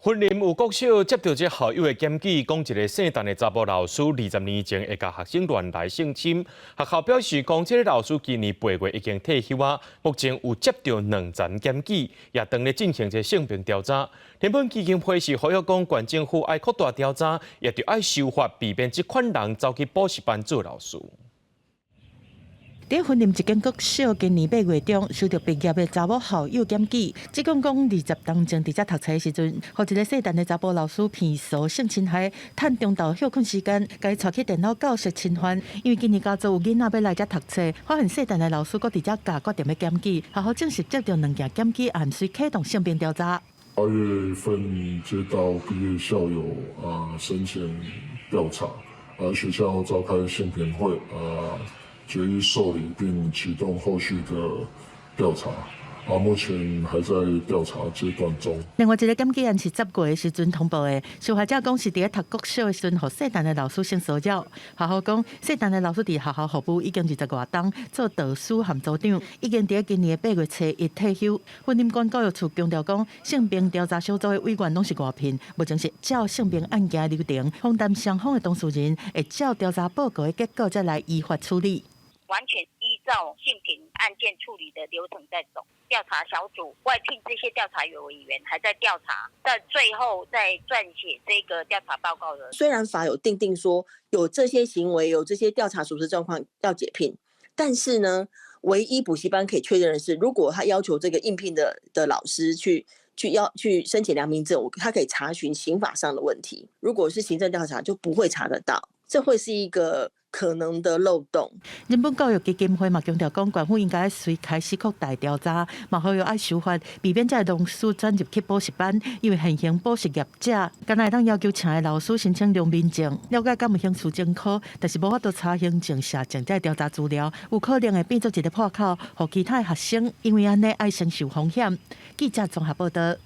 云林有国小接到这校友的检举，讲一个姓陈的查甫老师20年前会甲学生乱来性侵。学校表示，讲这个老师今年8月已经退休啊，目前有接到2件检举，也正咧进行一性平调查。天本基金会是呼吁讲，县政府爱扩大调查，也着爱修法，避免这款人走去补习班做老师。在云林一间国小，今年8月中收到毕业的查某校友检举，指讲20当前伫遮读册的时阵，互一个姓陈的查甫老师骗术性侵害，趁中昼休困时间，甲伊带去电脑教室侵犯。因为今年家族有囡仔要来遮读册，发现姓陈的老师搁伫遮假决定要检举，学校证实接到2件检举案，遂启动性平调查。8月份接到毕业校友申请调查，学校召开性平会决议受理并启动后续的调查，目前还在调查阶段中。另外一个检举案是10月的时阵通报的，受害者讲是伫咧读国小的时阵，互姓陈的老师性骚扰。学校讲，姓陈的老师伫学校服务已经20多冬，做导师含组长，已经伫今年的8月初一退休。云林县教育处强调讲，性平调查小组的委员拢是外聘，目前是照性平案件流程，访谈双方的当事人，会照调查报告的结果再来依法处理。完全依照性平案件处理的流程在走，调查小组外聘这些调查委员还在调查，在最后再撰写这个调查报告的。虽然法有定说有这些行为、有这些调查属实状况要解聘，但是呢，唯一补习班可以确认的是，如果他要求这个应聘的老师去申请良民证，他可以查询刑法上的问题。如果是行政调查，就不会查得到，这会是一个可能的漏洞。人本教育基金会嘛强调讲，县府应该随开始扩大调查，嘛呼吁爱修法，避免这老师转入去补习班，因为现行补习业者，敢若会当要求请的老师申请良民证，了解敢有兴趣证考，但是无法度查行政社证在调查资料，有可能会变作一个破口，互其他学生因为安尼爱承受风险。记者综合报道。